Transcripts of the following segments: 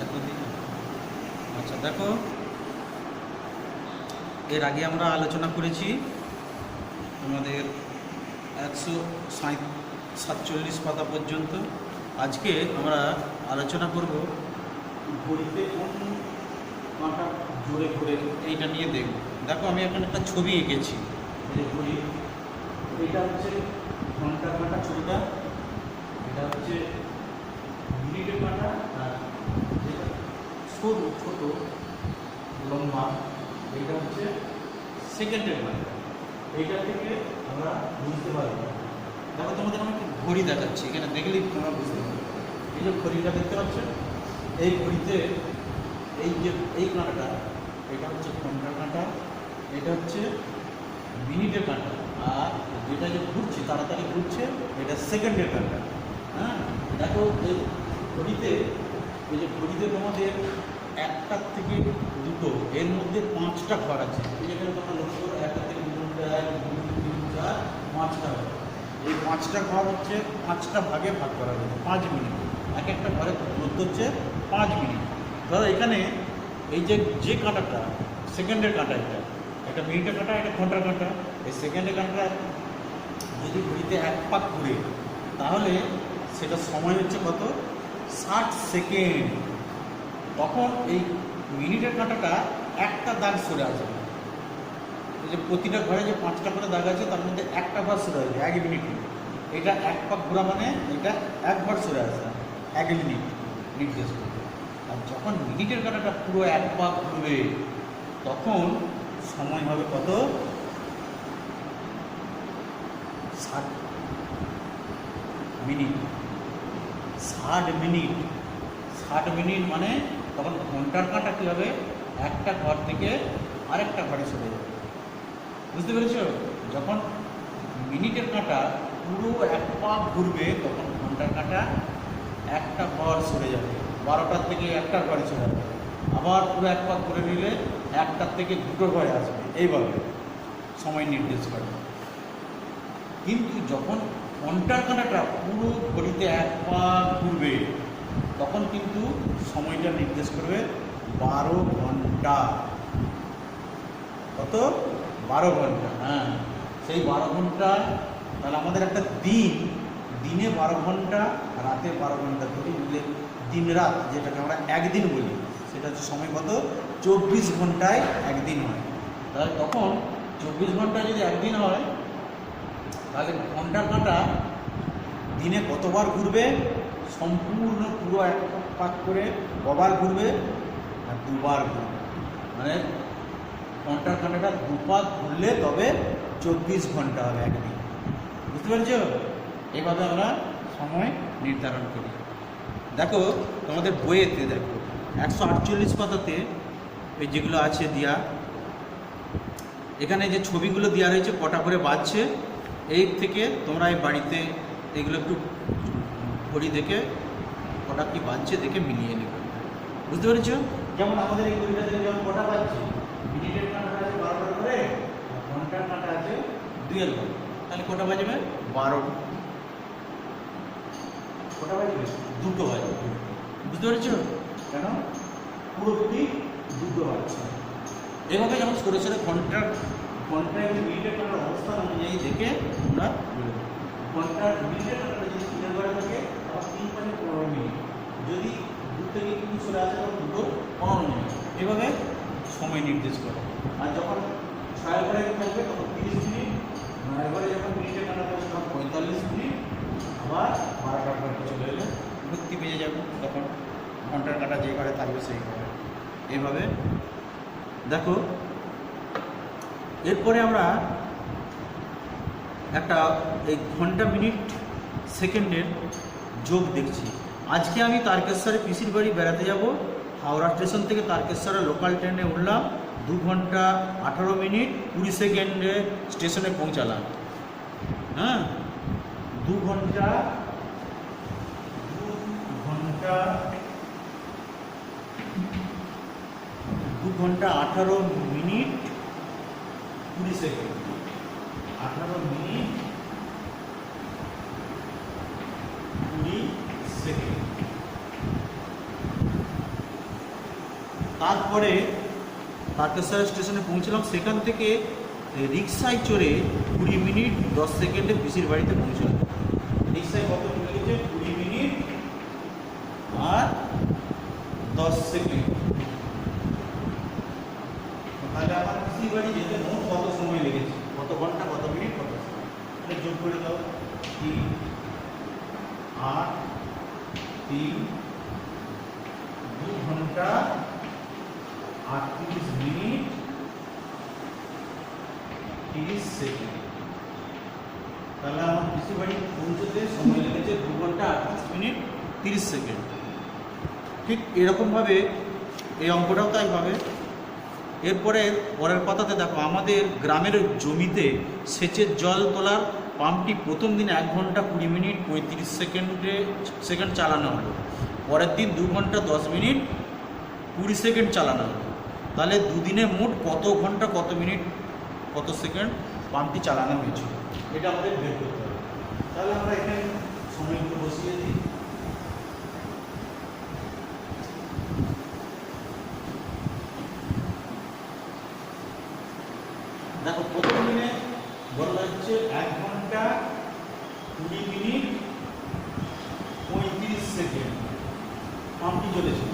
এতদিন। আচ্ছা দেখো, এর আগে আমরা আলোচনা করেছি আমাদের 147 পাতা পর্যন্ত। আজকে আমরা আলোচনা করব ঘড়িতে কোন কাঁটা জোরে ঘোরে এইটা নিয়ে দেখব। দেখো আমি এখানে একটা ছবি এঁকেছি, এই ঘড়ি, এটা হচ্ছে ঘন্টার কাঁটা ছবিটা, এটা হচ্ছে মিনিটের কাঁটা, আর যেটা সরু ছোট লম্বা এইটা হচ্ছে সেকেন্ডের কাঁটা। এইটা থেকে আমরা বুঝতে পারবো। দেখো তোমাদের আমি একটু ঘড়ি দেখাচ্ছি, এখানে দেখলেই তোমরা বুঝতে পারবে। এই যে ঘড়িটা দেখতে পাচ্ছ, এই ঘড়িতে এই যে এই কাঁটাটা, এটা হচ্ছে ঘন্টার কাঁটা, এটা হচ্ছে মিনিটের কাঁটা, আর যেটা যে ঘুরছে তাড়াতাড়ি ঘুরছে এটা সেকেন্ডের কাঁটা। হ্যাঁ, দেখো এই ঘড়িতে, এই যে ঘড়িতে তোমাদের একটার থেকে দুটো, এর মধ্যে 5টা ঘর আছে। এই যেখানে তোমরা লক্ষ্য করো, একটা থেকে দুটো, 1 2 3 4 5টা ঘর। এই 5টা ঘর হচ্ছে 5টা ভাগে ভাগ করা হয়েছে 5 মিনিট। এক একটা ঘরে দূরত্ব হচ্ছে 5 মিনিট। ধরো এখানে এই যে কাঁটাটা সেকেন্ডের কাঁটা, এটা মিনিটের কাঁটা, এটা ঘন্টার কাঁটা। এই সেকেন্ডের কাঁটা যদি ঘড়িতে 1 পাক ঘুরে তাহলে সেটা সময় হচ্ছে কত? 60 সেকেন্ড। তখন এই মিনিটের কাঁটাটা একটা দাগ সরে আসবে। এই যে প্রতিটা ঘরে যে 5টা করে দাগ আছে তার মধ্যে একটা ঘর সরে আসবে 1 মিনিট। এটা 1 পাক ঘোরা মানে এটা 1 ঘর সরে আসে 1 মিনিট নির্দেশ করবে। আর যখন মিনিটের কাঁটাটা পুরো 1 পাক ঘুরবে তখন সময় হবে কত? 60 মিনিট। 60 মিনিট, 60 মিনিট মানে তখন ঘন্টার কাঁটা কী হবে? একটা ঘর থেকে আরেকটা ঘরে চলে যাবে। বুঝতে পেরেছ? যখন মিনিটের কাঁটা পুরো 1 পাক ঘুরবে তখন ঘন্টার কাঁটা একটা ঘর সরে যাবে, 12টার থেকে একটা ঘরে চলে যাবে। আবার পুরো 1 পাক ঘুরে নিলে 1টার থেকে 2টো ঘরে আসবে। এইভাবে সময় নির্দেশ করে। কিন্তু যখন ঘন্টার কাঁটাটা পুরো ঘড়িতে 1 পাক ঘুরবে তখন কিন্তু সময়টা নির্দেশ করবে 12 ঘন্টা। কত? 12 ঘন্টা। হ্যাঁ, সেই 12 ঘন্টা। তাহলে আমাদের একটা দিনে 12 ঘন্টা, রাতে 12 ঘন্টা ধরি মিলে দিন রাত, যেটাকে আমরা একদিন বলি, সেটা হচ্ছে সময় কত? 24 ঘন্টায় একদিন হয়। তাহলে তখন 24 ঘন্টায় যদি একদিন হয় তাহলে ঘন্টার কাঁটা দিনে কতবার ঘুরবে? সম্পূর্ণ পুরো 1 পাক করে কবার ঘুরবে? আর 2বার ঘুরবে। মানে ঘন্টার কাঁটাটা 2 পাক ঘুরলে তবে 24 ঘন্টা হবে একদিন। বুঝতে পেরেছ? এইভাবে আমরা সময় নির্ধারণ করি। দেখো তোমাদের বইয়েতে দেখো 148 পাতাতে এই যেগুলো আছে দেওয়া, এখানে যে ছবিগুলো দেওয়া রয়েছে কটা করে বাজছে, এই থেকে তোমরা এই বাড়িতে এগুলো একটু ঘড়ি দেখে কটা কি বাজছে দেখে মিলিয়ে নেবে। বুঝতে পেরেছ? যেমন আমাদের এই ঘড়িটা থেকে যেমন কটা বাজছে, মিনিটের কাঁটা আছে 12টা করে, ঘন্টার কাঁটা আছে 2 করে, তাহলে কটা বাজবে? 12। কটা বাজবে? 2টো বাজবে। বুঝতে পেরেছ? কেন? পুরোপুরি 2টো বাজছে। এভাবে যেমন সরে সরে ঘন্টায় মিনিটের কাঁটার অবস্থান অনুযায়ী দেখে আমরা বলবো। ঘন্টার মিনিটের কাঁটাটা যদি 3 ঘরে থাকে আবার 3 মানে 15 মিনিট, যদি 2 থেকে 3 সরে আসে তখন 2 15 মিনিট। এভাবে সময় নির্দেশ করে। আর যখন 6 ঘরে থাকবে তখন 30 মিনিট, 9 ঘরে যখন মিনিটের কাঁটা থাকবে তখন 45 মিনিট, আবার 12টার ঘরে চলে এলে ঘুরতি বেজে যাবে, তখন ঘন্টার কাঁটা যে ঘরে থাকবে সেই ঘরে। এইভাবে দেখো। এরপরে আমরা একটা এই ঘন্টা মিনিট সেকেন্ডের যোগ দেখছি। আজকে আমি তারকেশ্বরে পিসির বাড়ি বেড়াতে যাব। হাওড়া স্টেশন থেকে তারকেশ্বরে লোকাল ট্রেনে উঠলাম, 2 ঘন্টা 18 মিনিট 20 সেকেন্ডে স্টেশনে পৌঁছালাম। হ্যাঁ, 2 ঘন্টা 18 মিনিট 20 সেকেন্ড। 18 minute 20 second. তারপরে তারকেশ্বর স্টেশনে পৌঁছলাম, সেখান থেকে রিক্সায় চড়ে 20 মিনিট 10 সেকেন্ডে পিসির বাড়িতে পৌঁছলাম। রিক্সায় কত লেগেছে? 20 মিনিট আর 10 সেকেন্ড। তাহলে আমার পিসির বাড়ি যেতে মোট কত সময় লেগেছে, কত ঘন্টা, কত মিনিট, কত সেকেন্ড যোগ করে দাও। 3 8 3 2 ঘন্টা 38 মিনিট 30 সেকেন্ড। তাহলে আমার পিসির বাড়ি পৌঁছতে সময় লেগেছে 2 ঘন্টা 38 মিনিট 30 সেকেন্ড। ঠিক এরকমভাবে এই অঙ্কটাও তাই হবে। এরপরে পরের পাতাতে দেখো, আমাদের গ্রামের জমিতে সেচের জল তোলার পাম্পটি প্রথম দিন 1 ঘন্টা 20 মিনিট 35 সেকেন্ড চালানো হলো। পরের দিন 2 ঘন্টা 10 মিনিট 20 সেকেন্ড চালানো হলো। তাহলে দুদিনে মোট কত ঘন্টা, কত মিনিট, কত সেকেন্ড পাম্পটি চালানো হয়েছিল, এটা আমাদের বের করতে হবে। তাহলে আমরা এখানে সময়গুলো বসিয়ে দিই। দেখো, প্রথম দিনে বলা হচ্ছে 1 ঘন্টা 20 মিনিট 35 সেকেন্ড পাম্পটি চলেছে।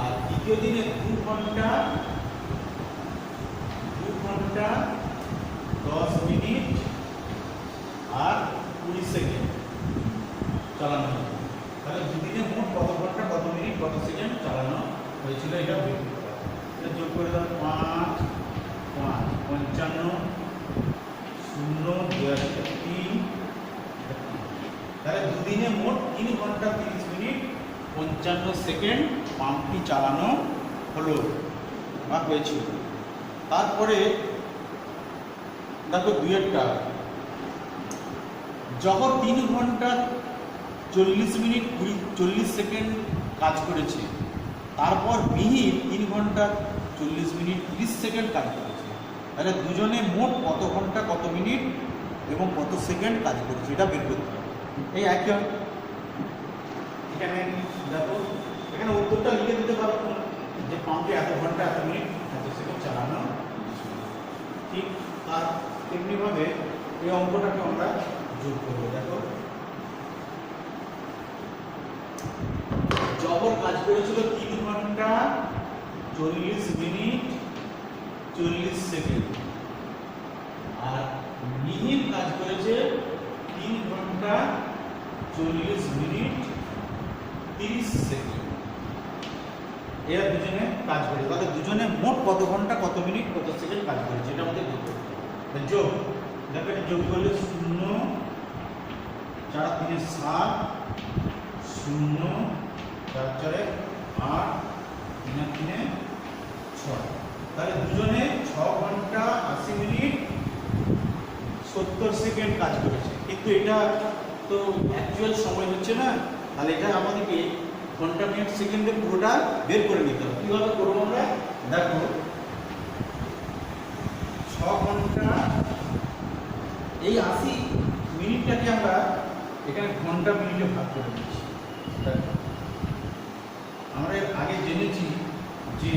আর দ্বিতীয় দিনে 2 ঘন্টা 10 মিনিট আর 20 সেকেন্ড চালানো হয়েছে। তাহলে দুদিনে মোট কত ঘন্টা, কত মিনিট, কত সেকেন্ড চালানো হয়েছিল, এটা বের করতে হবে। এটা যোগ করে দাও। 5 5 55 0 3। তাহলে দুদিনে মোট 3 ঘন্টা 30 মিনিট 55 সেকেন্ড পাম্পটি চালানো হলো বা হয়েছিল। তারপরে দেখো, 2টা যখন 3 ঘন্টা 40 মিনিট 40 সেকেন্ড কাজ করেছে, তারপর মিহির 3 ঘন্টা 40 মিনিট 30 সেকেন্ড কাজ করেছে। তাহলে দুজনে মোট কত ঘন্টা, কত মিনিট এবং কত সেকেন্ড কাজ করেছে, এটা বের করতে হবে। এই একই এখানে দেখো, এখানে উত্তরটা লিখে দিতে পারো যে পাম্পে এত ঘন্টা এত মিনিট এত সেকেন্ড চালানো। ঠিক আর তেমনিভাবে এই অঙ্কটাকে আমরা যোগ করবো। দেখো, জবর কাজ করেছিল 3 ঘন্টা 40 মিনিট 40 সেকেন্ড, আর মিহির কাজ করেছে 3 ঘন্টা 40 মিনিট 30 সেকেন্ড। এরা দুজনে কাজ করেছে। তাহলে দুজনে মোট কত ঘন্টা, কত মিনিট, কত সেকেন্ড কাজ করেছে, এটা আমাদের যোগ করতে হবে। যোগ, দেখো এটা যোগ করলে 0 4 3 7 0 4 4 8 3 3 6। তাহলে দুজনে 6 ঘন্টা 80 মিনিট 70 সেকেন্ড কাজ করেছে। কিন্তু এটা তো অ্যাকচুয়াল সময় হচ্ছে না, তাহলে এটা আমাদেরকে ঘন্টা মিনিট সেকেন্ডে পুরোটা বের করে নিতে হবে। কীভাবে করবো আমরা? দেখো, 6 ঘন্টা, এই 80 মিনিটটাকে আমরা এখানে ঘন্টা মিনিটে ভাগ করে দিচ্ছি। আমরা এর আগে জেনেছি যে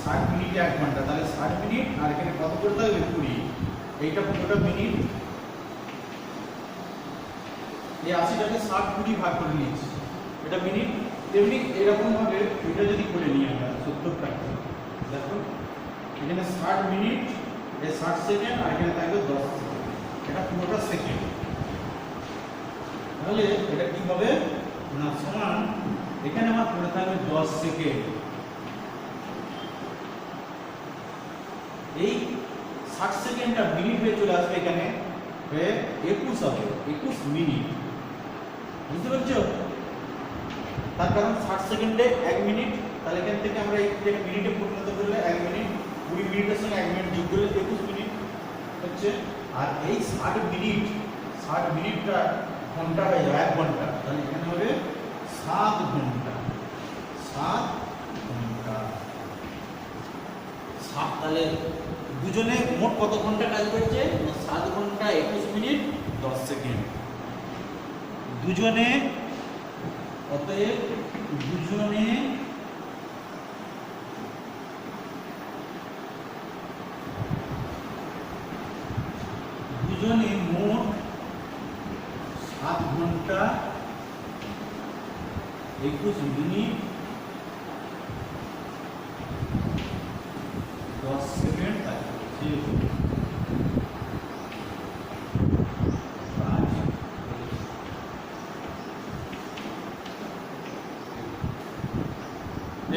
60 মিনিটে 1 ঘন্টা, তাহলে 60 মিনিট আর এখানে কত করতে হবে? 20। এইটা পুরোটা মিনিট, এই 80টাকে 60 20 ভাগ করে নিয়েছি, এটা মিনিট। তেমনি এরকমভাবে এটা যদি করে নিই আমরা 70টাকে, দেখো এখানে 60 মিনিট, এই 60 সেকেন্ড আর এখানে থাকবে 10 সেকেন্ড, এটা পুরোটা সেকেন্ড। তাহলে এটা কি হবে না, সমান এখানে আমার পড়ে থাকবে 10 সেকেন্ড। এই 60 সেকেন্ডটা মিনিট হয়ে চলে আসবে, এখানে হয়ে 21 হবে, 21 মিনিট। বুঝতে পারছো? তার কারণ 60 সেকেন্ডে 1 মিনিট, তাহলে এখান থেকে আমরা এই মিনিটে পরিণত করলে 1 মিনিট, 20 মিনিটের সঙ্গে 1 মিনিট যোগ করলে 21 মিনিট হচ্ছে। আর এই 60 মিনিটটা ঘন্টা হয়ে যাবে, 1 ঘন্টা, তাহলে এখানে হবে 7 ঘন্টা। 7 ঘন্টা, তাহলে দুজনে মোট কত ঘন্টা কাজ করেছে? 7 ঘন্টা 21 মিনিট 10 সেকেন্ড। দুজনে, অতএব দুজনে 21 মিনিট 10 সেকেন্ড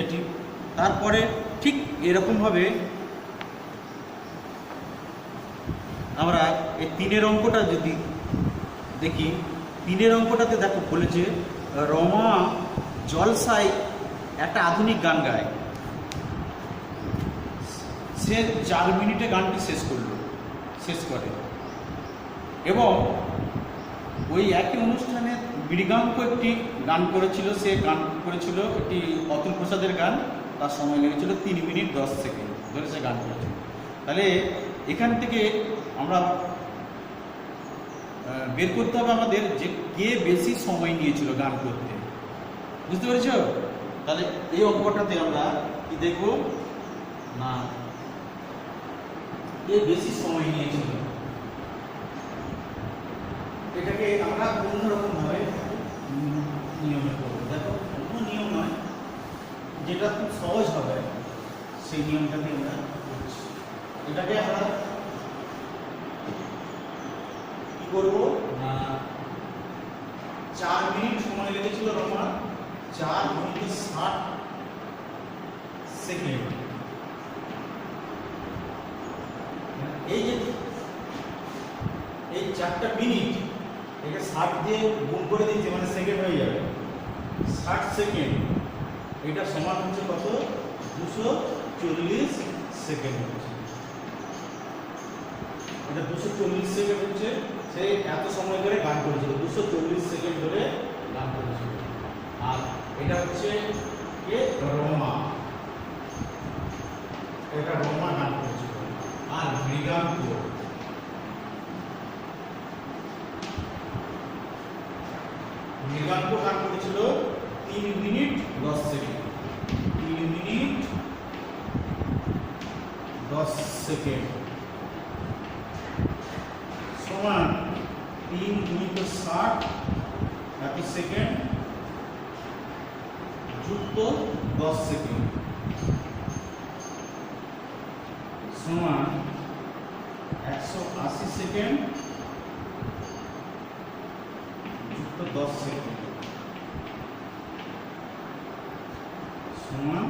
এটি। তারপরে ঠিক এরকমভাবে আমরা এই 3-এর অঙ্কটা যদি দেখি, 3-এর অঙ্কটাতে দেখো বলেছে রমা জলসায় একটা আধুনিক গান গায়, সে 4 মিনিটে গানটি শেষ করে এবং ওই একই অনুষ্ঠানে মৃগাঙ্ক একটি গান করেছিল, সে গান করেছিল একটি অতুল প্রসাদের গান, তার সময় লেগেছিল 3 মিনিট 10 সেকেন্ড ধরে সে গান করেছিল। তাহলে এখান থেকে আমরা বের করতে হবে আমাদের যে কে বেশি সময় নিয়েছিল গান করতে, বুঝতে পেরেছ? তাহলে এই অঙ্কটাতে আমরা কি দেখব না, কে বেশি সময় নিয়েছিল এটাকে আমরা অন্যরকম ভাবে নিয়মে করবো। দেখো কোনো নিয়ম নয়, যেটা খুব সহজ হবে সেই নিয়মটাকে আমরা করছি। এটাকে আমরা কি করবো না, 4 মিনিট সময় লেগেছিল রমা, 4 মিনিট 60 সেকেন্ড। এই যে এই 4টা মিনিট একে 60 দিয়ে গুণ করে দিচ্ছি, মানে সেকেন্ড হয়ে যাবে 60 সেকেন্ড। এটা সমান হচ্ছে কত? 240 সেকেন্ড হচ্ছে। এটা 240 সেকেন্ড হচ্ছে। সে এত সময় ধরে গান করেছিল, 240 সেকেন্ড ধরে গান করেছিল। আর এটা হচ্ছে কে? রমা। এটা রমা গান করেছিল। আর মৃগাঙ্ক গান করেছিল 3 মিনিট 10 সেকেন্ড। 3 মিনিট 10 সেকেন্ড সমান 3 মিনিট 60 এত সেকেন্ড যুক্ত 10 সেকেন্ড সমান 180 সেকেন্ড যুক্ত 10 সেকেন্ড সমান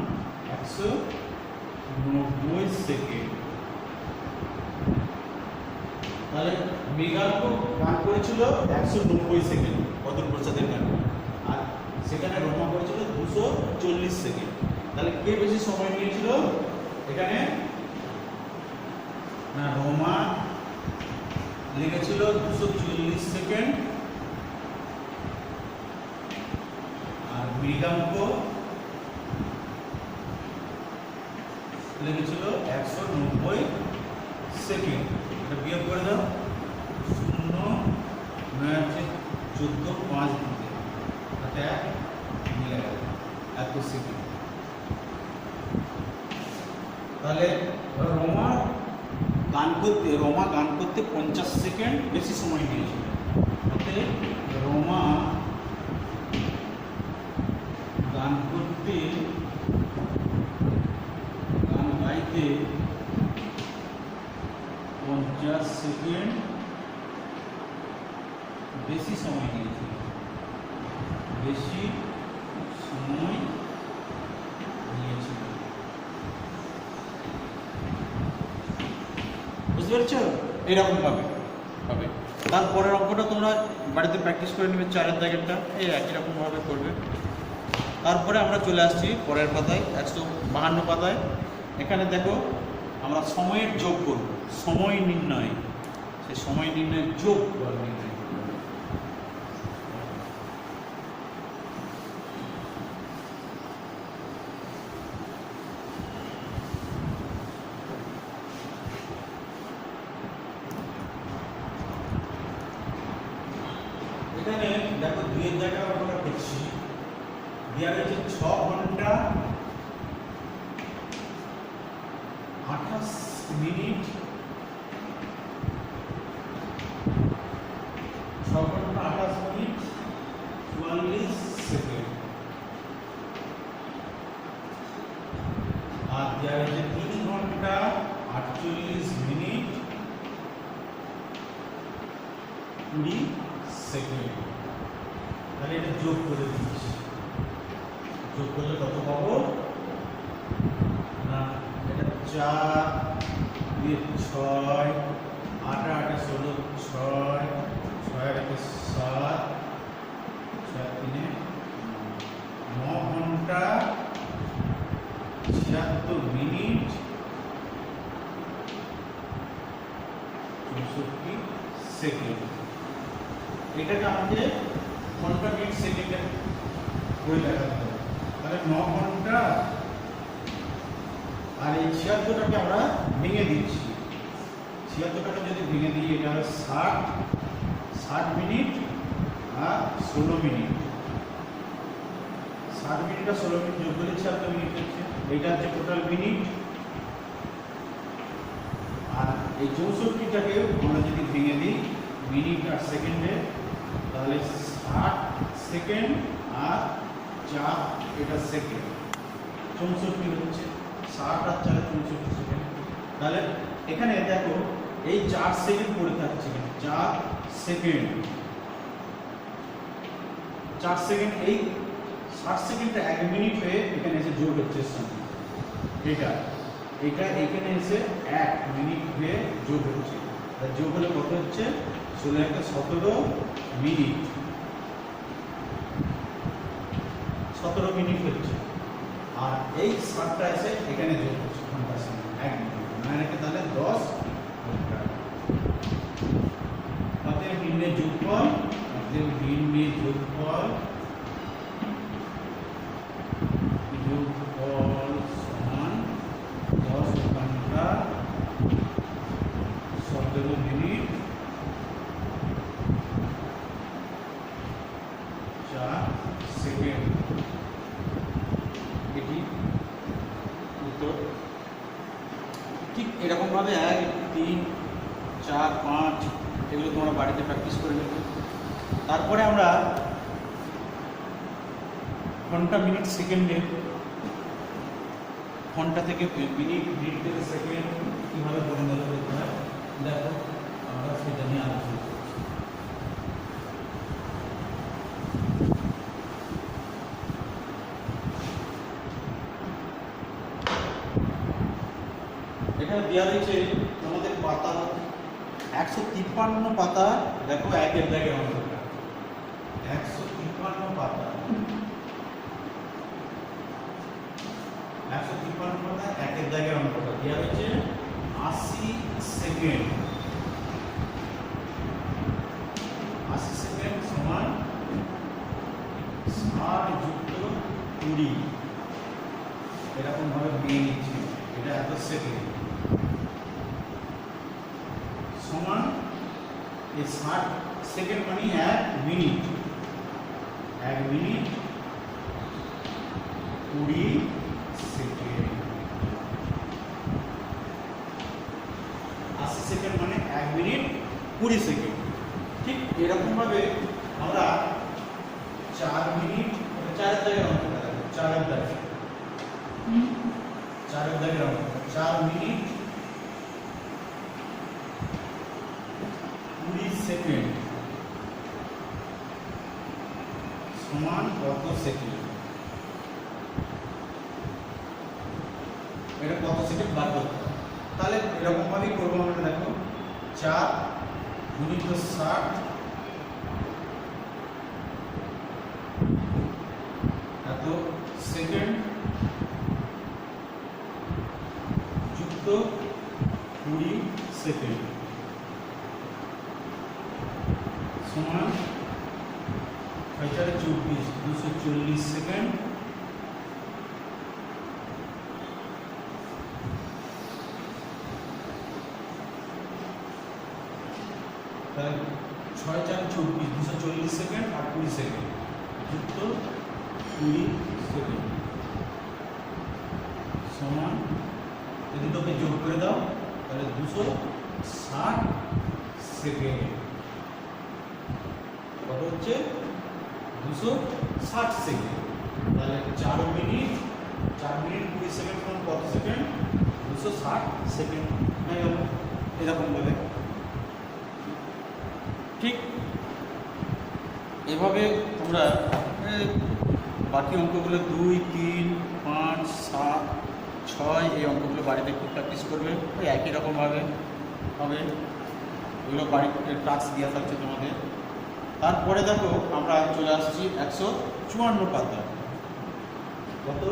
190 সেকেন্ড। তাহলে মৃগাঙ্ক গান করেছিল 190 সেকেন্ড অতুল প্রসাদের গান, আর সেখানে রমা করেছিল 240 সেকেন্ড। তাহলে কে বেশি সময় নিয়েছিল এখানে? না, রমা লেগেছিল 240 সেকেন্ড আর মৃগাঙ্ক লেগেছিল 190 সেকেন্ড। এটা বিয়োগ করে দাও, 0 9 14 5 দিতে তাতে 1 মিলে গেল 21 সেকেন্ড। তাহলে রমা গান করতে 50 সেকেন্ড বেশি সময় নিয়েছিল। তাতে রমা গান গাইতে 50 সেকেন্ড বেশি সময় নিয়েছিল। বুঝতে পেরেছো? এইরকম ভাবে হবে। তারপরের অঙ্কটা তোমরা বাড়িতে প্র্যাকটিস করে নেবে, 4-এর দাগেরটা এই একই রকম ভাবে করবে। তারপরে আমরা চলে আসছি পরের পাতায়, 152 পাতায়। এখানে দেখো আমরা সময়ের যোগ করব, সময় নির্ণয়, সেই সময় নির্ণয়ের যোগ নির্ণয়। এখানে দেখো 2-এর জায়গায় আমরা করছি, দেওয়া রয়েছে 6 ঘন্টা 28 মিনিট 6 ঘন্টা 28 মিনিট 44 সেকেন্ড। দেওয়া হয়েছে 3 ঘন্টা 48 মিনিট 20 সেকেন্ড। তাহলে এটা যোগ করে দিচ্ছি, যোগ করলে কত পাবো না, এটা 4 2 6 8 8 16 6 6 8 7 6 3 9 ঘন্টা 76 মিনিট 64 সেকেন্ড। এটাকে আমাদের ঘন্টা মিনিট সেকেন্ডে করে দেখাতে হবে। তাহলে 9 ঘন্টা আর এই 76টাকে আমরা ভেঙে দিচ্ছি। 76টাকে যদি ভেঙে দিই এটা হবে 60 মিনিট আর 16 মিনিট। 60 মিনিট আর 16 মিনিট যোগ করলে 76 মিনিট হচ্ছে। এইটা হচ্ছে টোটাল মিনিট। আর এই 64টাকে আমরা যদি ভেঙে দিই মিনিট আর সেকেন্ডে, তাহলে 60 সেকেন্ড আর 4 এটা সেকেন্ড, 64 হচ্ছে। 60 আর 4 64 সেকেন্ড। তাহলে এখানে দেখো এই 4 সেকেন্ড পড়ে থাকছে, 4 সেকেন্ড 4 সেকেন্ড, এই 60 সেকেন্ডটা 1 মিনিট হয়ে এখানে এসে যোগ হচ্ছে সঙ্গে। এটা এখানে এসে 1 মিনিট হয়ে যোগ হচ্ছে। আর যোগ হলে কত হচ্ছে 17 মিনিট, 17 মিনিট হচ্ছে। আর এই 60টা এসে এখানে যোগ হচ্ছে ঘন্টার সঙ্গে 1 মিনিট, মানে রেখে তাহলে 10 ঘন্টা। অতএব নির্ণয় যোগফল সমান 10 ঘন্টা 17 মিনিট 4 সেকেন্ড। এটি উত্তর। ঠিক এরকমভাবে 1 3 4 5 এগুলো তোমরা বাড়িতে প্র্যাকটিস করে নেবে। তারপরে আমরা ঘন্টা মিনিট সেকেন্ডে, ঘন্টা থেকে মিনিট, মিনিট থেকে সেকেন্ড কীভাবে পরিণত করতে হয় দেখো, আমরা সেটা নিয়ে আলোচনা করছি। এখানে দেওয়া রয়েছে তোমাদের পাতা 153 পাতা। দেখো 1-এর দাগের অঙ্কটা 153 পাতা, 153 পাতা 1-এর দাগের অঙ্কটা দেওয়া রয়েছে 80 সেকেন্ড। 80 সেকেন্ড সমান 60 যুক্ত 20, এরকম ভাবে নিয়ে নিচ্ছি। এটা এত সেকেন্ড সমান এই 60 সেকেন্ড মানে 1 মিনিট, 1 মিনিট 20 সেকেন্ড। 80 সেকেন্ড মানে 1 মিনিট 20 সেকেন্ড। ঠিক এরকম ভাবে আমরা 4 মিনিট, 4-এর দাগের অঙ্কটা দেখো, 4-এর দাগের 4 মিনিট 20 সেকেন্ড সমান কত সেকেন্ড? এটা কত সেকেন্ড বার করতে হবে। তাহলে এরকম ভাবেই করবো আমরা। দেখো 4 গুণিত 60 এত সেকেন্ড যুক্ত 20 সেকেন্ড সমান 24 240 সেকেন্ড। তাহলে 6 4 24 240 সেকেন্ড আর 20 সেকেন্ড যুক্ত 20 সেকেন্ড সমান, যদি তোকে যোগ করে দাও তাহলে 260 সেকেন্ড। কত হচ্ছে 260 সেকেন্ড। তাহলে 4 মিনিট 20 সেকেন্ড সমান কত সেকেন্ড? 160 সেকেন্ড হয়ে গেল এরকমভাবে। ঠিক এভাবে তোমরা বাকি অঙ্কগুলো 2, 3, 5, 7, 6 এই অঙ্কগুলো বাড়িতে একটু প্র্যাকটিস করবে, ওই একই রকমভাবে হবে। এগুলো বাড়িতে টাস্ক দেওয়া থাকছে তোমাদের। তারপরে দেখো আমরা চলে আসছি 154 পাতা। কত?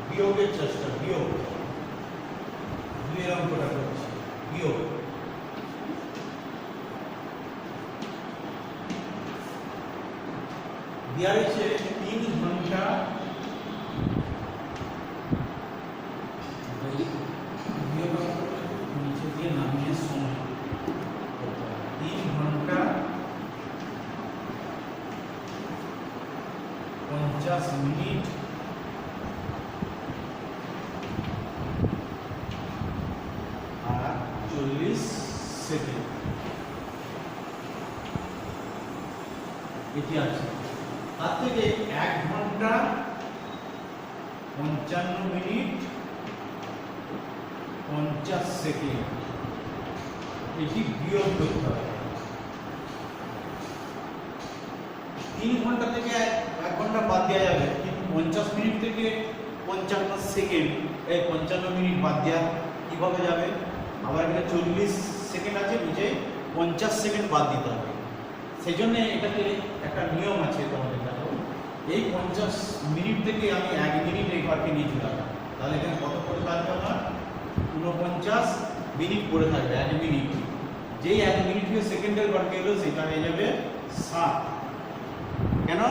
বিয়োগের চেষ্টা, বিয়োগ, দুই অঙ্কটা করছি বিয়োগ। দেওয়া রয়েছে 3 ঘন্টা নিচে দিয়ে নামিয়ে সময় 3 ঘন্টা 50 মিনিট আর 40 সেকেন্ড এটি আছে। তার থেকে 1 ঘন্টা 55 মিনিট 50 সেকেন্ড এটি বিয়োগ করতে হবে। 3 ঘন্টা থেকে 1 ঘন্টা বাদ দেওয়া যাবে, কিন্তু 50 মিনিট থেকে 55 সেকেন্ড এই 55 মিনিট বাদ দেওয়া কীভাবে যাবে? আবার এখানে 40 সেকেন্ড আছে, নিচে 50 সেকেন্ড বাদ দিতে হবে। সেই জন্য এটাকে একটা নিয়ম আছে তোমাদের। দেখো এই 50 মিনিট থেকে আমি 1 মিনিট এই ঘরকে নিয়ে চলে আসবো, তাহলে এখানে কত করে থাকবে? আমার 49 মিনিট পড়ে থাকবে। 1 মিনিট, যেই 1 মিনিটকে সেকেন্ডের ঘরকে এলো সেটা হয়ে যাবে 60। কেন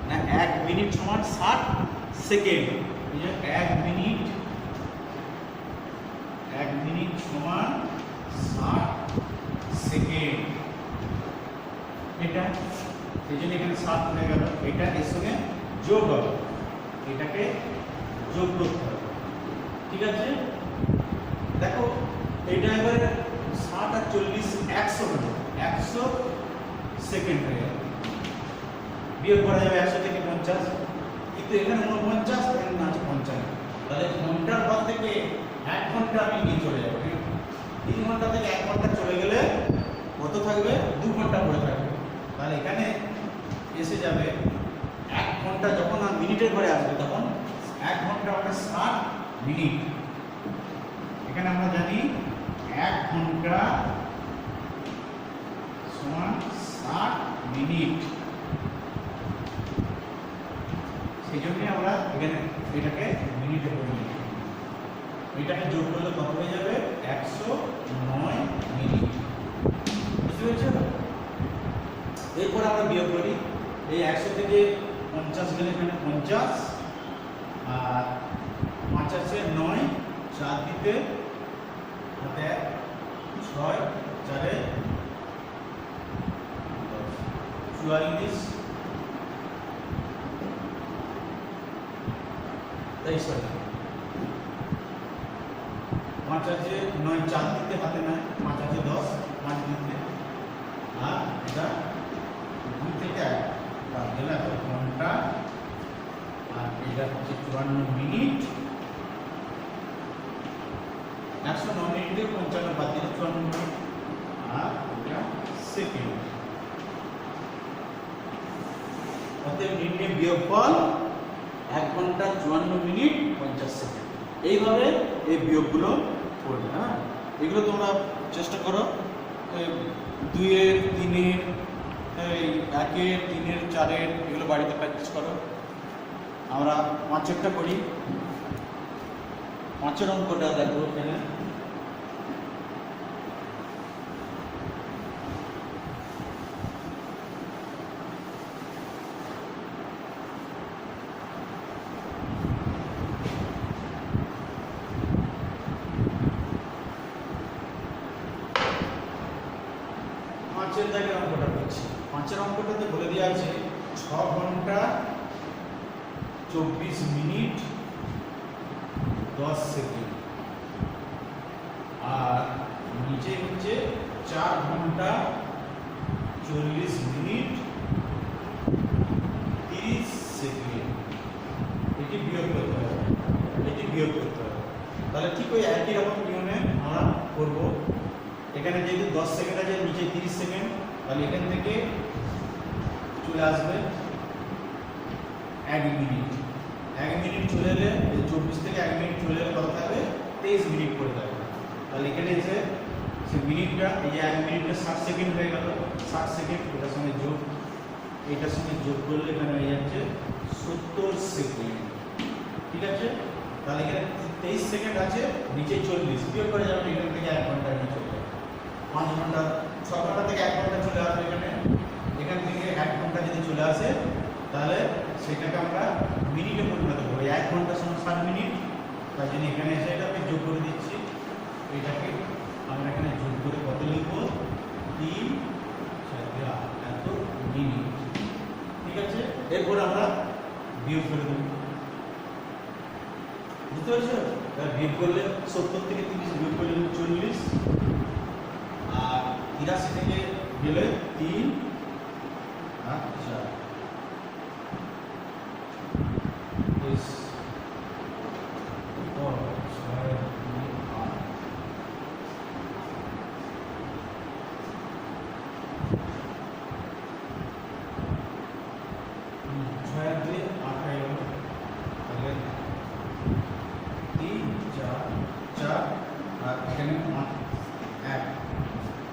না 1 মিনিট সমান 60 সেকেন্ড। এই যে 1 মিনিট সমান 60 সেকেন্ড। এটা এই জন্য এখানে 7 হয়ে গেল। এটা এর সঙ্গে যোগ হবে, এটাকে যোগ করতে হবে। ঠিক আছে, দেখো এটা এবারে 60 আর 40 100 হলো, 100 সেকেন্ড হয়ে গেল। বিয়োগ করা যাবে 100 থেকে 50, কিন্তু এখানে 49, এখানে আছে 55। তাহলে ঘন্টার পর থেকে 1 ঘন্টা আমি নিয়ে চলে যাবো। 3 ঘন্টা থেকে 1 ঘন্টা চলে গেলে কত থাকবে? 2 ঘন্টা পড়ে থাকবে। তাহলে এখানে এসে যাবে 1 ঘন্টা, যখন আর মিনিটের ঘরে আসবে তখন 1 ঘন্টা মানে 60 মিনিট। এখানে আমরা জানি 1 ঘন্টা সমান 60 মিনিট। সেই জন্য আমরা এখানে এটাকে মিনিটে করে নিই। এটাকে যোগ করলে কত হয়ে যাবে? 109 মিনিট। বুঝতে পেরেছো? এরপর আমরা বিয়োগ করি। এই 100 থেকে 50 গেলে এখানে 50, আর 5 আছে 9, 4 দিতে হাতে 6, 4 44, 23। 5 আছে 9, 4 দিতে হাতে নাই, 5 আছে 10, 5 দিতে, আর এটা 2 থেকে 1 বাদ গেলে ঘন্টা, আর এটা হচ্ছে 54 মিনিট। 109 মিনিটে 55 বাদ দিলে 54 মিনিট, আর এটা সেকেন্ড। অতএব নির্ণয় বিয়োগফল 1 ঘন্টা 54 মিনিট 50 সেকেন্ড। এইভাবে এই বিয়োগগুলো করবে। হ্যাঁ, এগুলো তোমরা চেষ্টা করো। 2 এর 3 এর 1 এর 3 এর 4 এর এগুলো বাড়িতে প্র্যাকটিস করো। আমরা 5 করি। 5 অঙ্কটা দেখো এখানে। অঙ্কটা করছি। 5 অঙ্কটাতে বলে দেওয়া আছে 6 ঘন্টা 24 মিনিট 10 সেকেন্ড, আর নিচে হচ্ছে 4 ঘন্টা 40 মিনিট 30 সেকেন্ড। এটি বিয়োগ করতে হবে, এটি বিয়োগ করতে হবে। তাহলে ঠিক ওই একই রকম নিয়মে আমরা করবো। এখানে যেহেতু 10 সেকেন্ড আছে, নিচে 30 সেকেন্ড, তাহলে এখান থেকে চলে আসবে 1 মিনিট। 1 মিনিট চলে এলে 24 থেকে 1 মিনিট চলে এলে কত থাকবে? 23 মিনিট পড়ে থাকবে। তাহলে এখানে এসে সে মিনিটটা, এই যে 1 মিনিটটা 60 সেকেন্ড হয়ে গেল। 60 সেকেন্ড এটার সঙ্গে যোগ, এইটার সঙ্গে যোগ করলে এখানে হয়ে যাচ্ছে 70 সেকেন্ড। ঠিক আছে? তাহলে এখানে 23 সেকেন্ড আছে, নিচে 40 বিয়োগ করে যাবে, এখান থেকে 1 ঘন্টা নিচে চলে যাবে। 5 ঘন্টা, 6 ঘন্টা থেকে 1 ঘন্টা চলে আসবে এখানে। এখান থেকে 1 ঘন্টা যদি চলে আসে, তাহলে সেটাকে আমরা মিনিটে পরিণত করবো। 1 ঘন্টা সমান 60 মিনিট। তার জন্য এখানে এসে এটাকে যোগ করে দিচ্ছি। এটাকে আমরা এখানে যোগ করে কত লিখবো? 3 এত মিনিট। ঠিক আছে? এরপর আমরা বিয়োগ করে দেবো। বুঝতে পারছো? বিয়োগ করলে 70 থেকে 30 বিয়োগ করলে 40, আর 83 থেকে গেলে 3 আর 4।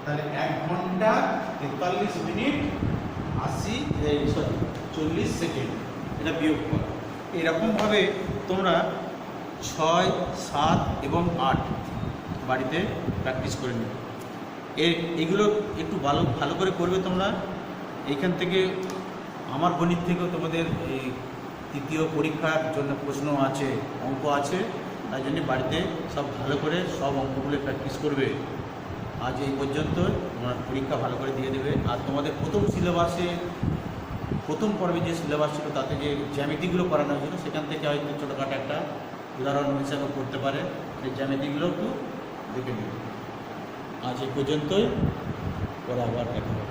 তাহলে 1 ঘন্টা 43 মিনিট 40 সেকেন্ড, এটা বিয়োগ কর। এরকমভাবে তোমরা 6, 7 এবং 8 বাড়িতে প্র্যাকটিস করে নেবে। এগুলো একটু ভালো করে করবে তোমরা। এইখান থেকে আমার গণিত থেকেও তোমাদের এই তৃতীয় পরীক্ষার জন্য প্রশ্ন আছে, অঙ্ক আছে। তাই জন্য বাড়িতে সব ভালো করে সব অঙ্কগুলো প্র্যাকটিস করবে। আজ এই পর্যন্ত, তোমরা পরীক্ষা ভালো করে দিয়ে দেবে। আর তোমাদের প্রথম পর্বে যে সিলেবাস ছিল, তাতে যে জ্যামিতিগুলো করানো হয়েছিল, সেখান থেকে হয়তো ছোটোখাটো একটা উদাহরণ হিসাবে করতে পারে। সেই জ্যামিতিগুলো একটু দেখে নেবে। আজ এই পর্যন্তই, পরে আবার দেখা হবে।